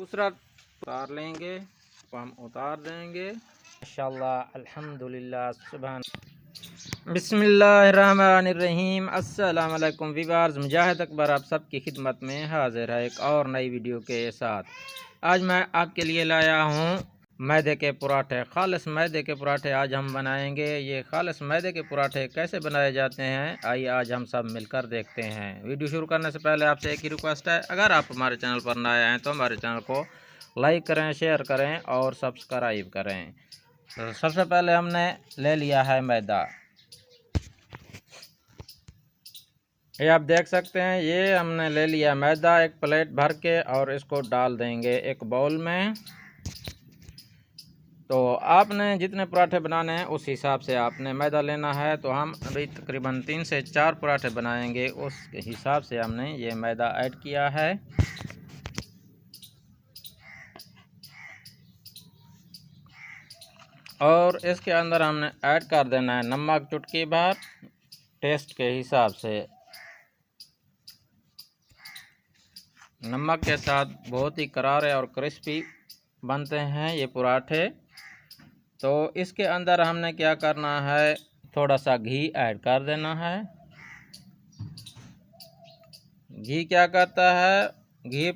दूसरा उतार लेंगे, हम उतार देंगे माशाल्लाह अल्हम्दुलिल्लाह सुभान। बिस्मिल्लाहिर्रहमानिर्रहीम। अस्सलाम वालेकुम वीवर्स, मुजाहिद अकबर आप सबकी खिदमत में हाजिर है एक और नई वीडियो के साथ। आज मैं आपके लिए लाया हूँ मैदे के पराठे, खालिस मैदे के पराठे आज हम बनाएंगे। ये खालिस मैदे के पराठे कैसे बनाए जाते हैं आइए आज हम सब मिलकर देखते हैं। वीडियो शुरू करने से पहले आपसे एक ही रिक्वेस्ट है, अगर आप हमारे चैनल पर नए आए हैं तो हमारे चैनल को लाइक करें, शेयर करें और सब्सक्राइब करें। तो सबसे पहले हमने ले लिया है मैदा, ये आप देख सकते हैं। ये हमने ले लिया मैदा एक प्लेट भर के और इसको डाल देंगे एक बाउल में। तो आपने जितने पराठे बनाने हैं उस हिसाब से आपने मैदा लेना है। तो हम अभी तकरीबन 3 से 4 पराठे बनाएंगे, उस हिसाब से हमने ये मैदा ऐड किया है। और इसके अंदर हमने ऐड कर देना है नमक चुटकी भर टेस्ट के हिसाब से। नमक के साथ बहुत ही करारे और क्रिस्पी बनते हैं ये पराठे। तो इसके अंदर हमने क्या करना है, थोड़ा सा घी ऐड कर देना है। घी क्या करता है, घी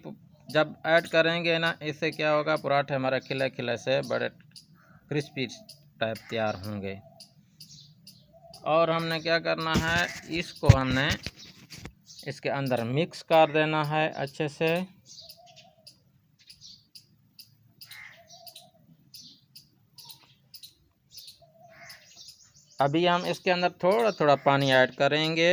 जब ऐड करेंगे ना, इससे क्या होगा, पराठे हमारे खिले खिले से बड़े क्रिस्पी टाइप तैयार होंगे। और हमने क्या करना है, इसको हमने इसके अंदर मिक्स कर देना है अच्छे से। अभी हम इसके अंदर थोड़ा थोड़ा पानी ऐड करेंगे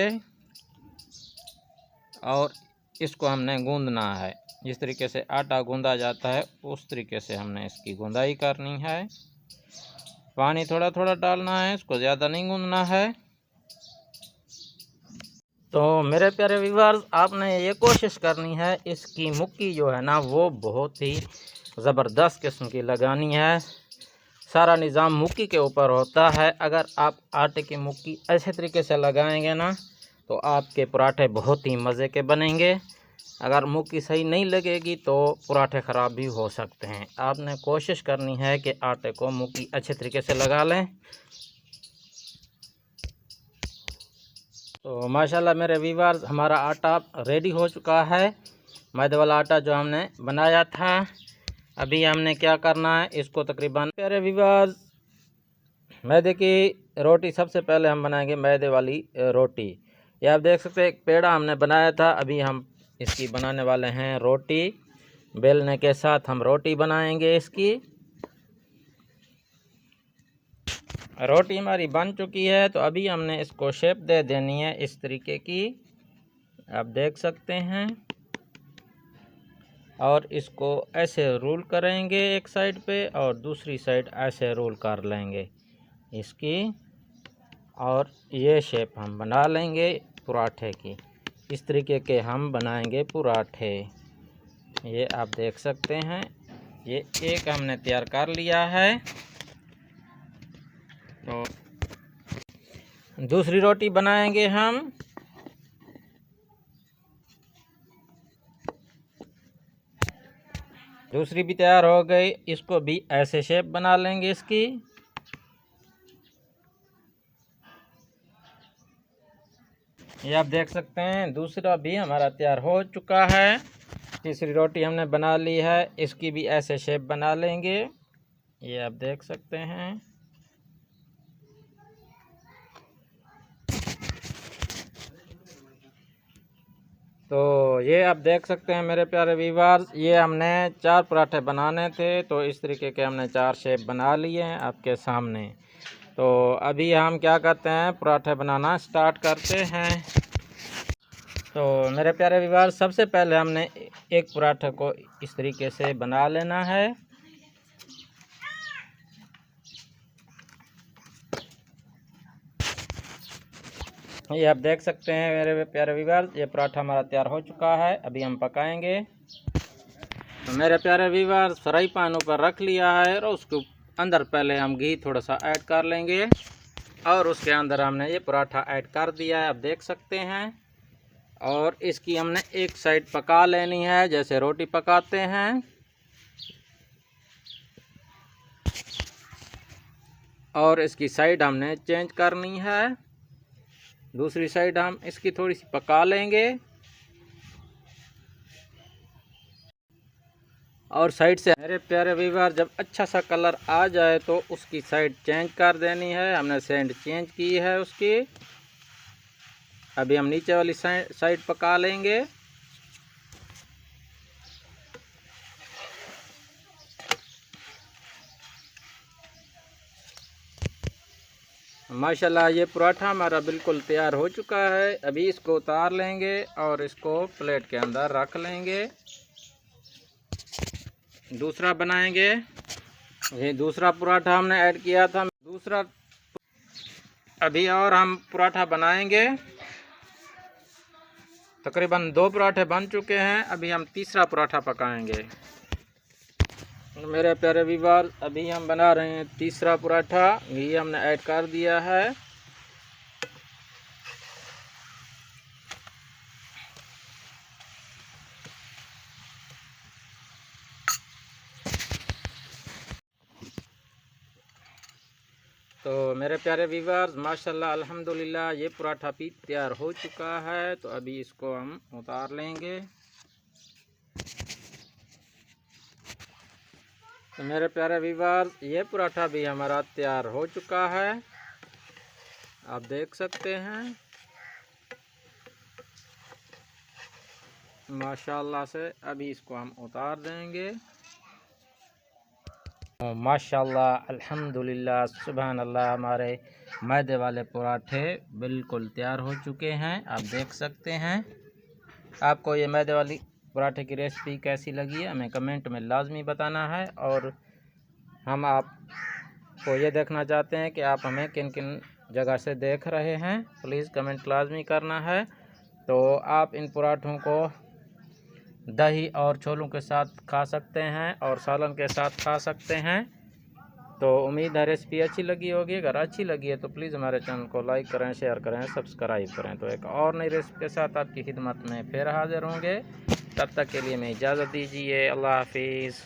और इसको हमने गूंदना है। जिस तरीके से आटा गूंदा जाता है उस तरीके से हमने इसकी गूंदाई करनी है। पानी थोड़ा थोड़ा डालना है, इसको ज़्यादा नहीं गूंदना है। तो मेरे प्यारे व्यूअर्स, आपने ये कोशिश करनी है इसकी मुक्की जो है ना वो बहुत ही ज़बरदस्त किस्म की लगानी है। सारा निज़ाम मुक्की के ऊपर होता है। अगर आप आटे की मुक्की ऐसे तरीके से लगाएंगे ना तो आपके पराठे बहुत ही मज़े के बनेंगे। अगर मुक्की सही नहीं लगेगी तो पराठे ख़राब भी हो सकते हैं। आपने कोशिश करनी है कि आटे को मुक्की अच्छे तरीके से लगा लें। तो माशाल्लाह मेरे व्यूअर्स, हमारा आटा रेडी हो चुका है। मैदे वाला आटा जो हमने बनाया था। अभी हमने क्या करना है, इसको तकरीबन प्यारे व्यूअर्स, मैदे की रोटी सबसे पहले हम बनाएंगे मैदे वाली रोटी। ये आप देख सकते हैं एक पेड़ा हमने बनाया था, अभी हम इसकी बनाने वाले हैं रोटी। बेलने के साथ हम रोटी बनाएंगे इसकी। रोटी हमारी बन चुकी है, तो अभी हमने इसको शेप दे देनी है इस तरीके की, आप देख सकते हैं। और इसको ऐसे रोल करेंगे एक साइड पे और दूसरी साइड ऐसे रोल कर लेंगे इसकी, और ये शेप हम बना लेंगे पराठे की। इस तरीके के हम बनाएंगे पराठे। ये आप देख सकते हैं, ये एक हमने तैयार कर लिया है। तो दूसरी रोटी बनाएंगे हम। दूसरी भी तैयार हो गई, इसको भी ऐसे शेप बना लेंगे इसकी। ये आप देख सकते हैं दूसरा भी हमारा तैयार हो चुका है। तीसरी रोटी हमने बना ली है, इसकी भी ऐसे शेप बना लेंगे। ये आप देख सकते हैं। तो ये आप देख सकते हैं मेरे प्यारे व्यूअर्स, ये हमने 4 पराठे बनाने थे, तो इस तरीके के हमने 4 शेप बना लिए हैं आपके सामने। तो अभी हम क्या करते हैं, पराठे बनाना स्टार्ट करते हैं। तो मेरे प्यारे व्यूअर्स, सबसे पहले हमने एक पराठे को इस तरीके से बना लेना है। ये आप देख सकते हैं मेरे प्यारे व्यूअर्स, ये पराठा हमारा तैयार हो चुका है। अभी हम पकाएंगे। तो मेरे प्यारे व्यूअर्स, फ्राई पैन ऊपर रख लिया है और उसके अंदर पहले हम घी थोड़ा सा ऐड कर लेंगे और उसके अंदर हमने ये पराठा ऐड कर दिया है, आप देख सकते हैं। और इसकी हमने एक साइड पका लेनी है जैसे रोटी पकाते हैं। और इसकी साइड हमने चेंज करनी है। दूसरी साइड हम इसकी थोड़ी सी पका लेंगे और साइड से मेरे प्यारे व्यूअर जब अच्छा सा कलर आ जाए तो उसकी साइड चेंज कर देनी है। हमने साइड चेंज की है उसकी। अभी हम नीचे वाली साइड पका लेंगे। माशाल्लाह ये पराठा हमारा बिल्कुल तैयार हो चुका है। अभी इसको उतार लेंगे और इसको प्लेट के अंदर रख लेंगे। दूसरा बनाएंगे। ये दूसरा पराठा हमने ऐड किया था। दूसरा अभी और हम पराठा बनाएंगे। तकरीबन 2 पराठे बन चुके हैं। अभी हम तीसरा पराठा पकाएंगे। मेरे प्यारे व्यूअर अभी हम बना रहे हैं तीसरा पराठा। घी हमने ऐड कर दिया है। तो मेरे प्यारे व्यूअर्स माशाल्लाह अल्हम्दुलिल्लाह ये पराठा भी तैयार हो चुका है। तो अभी इसको हम उतार लेंगे। तो मेरे प्यारे व्यूअर्स ये पराठा भी हमारा तैयार हो चुका है। आप देख सकते हैं माशाल्लाह से। अभी इसको हम उतार देंगे। माशाल्लाह अल्हम्दुलिल्लाह सुभान अल्लाह हमारे मैदे वाले पराठे बिल्कुल तैयार हो चुके हैं। आप देख सकते हैं। आपको ये मैदे वाली पराठे की रेसिपी कैसी लगी है हमें कमेंट में लाजमी बताना है। और हम आपको ये देखना चाहते हैं कि आप हमें किन किन जगह से देख रहे हैं। प्लीज़ कमेंट लाजमी करना है। तो आप इन पराठों को दही और छोलों के साथ खा सकते हैं और सालन के साथ खा सकते हैं। तो उम्मीद है रेसिपी अच्छी लगी होगी। अगर अच्छी लगी है तो प्लीज़ हमारे चैनल को लाइक करें, शेयर करें, सब्सक्राइब करें। तो एक और नई रेसिपी के साथ आपकी खिदमत में फिर हाजिर होंगे। तब तक के लिए मैं इजाज़त दीजिए। अल्लाह हाफिज़।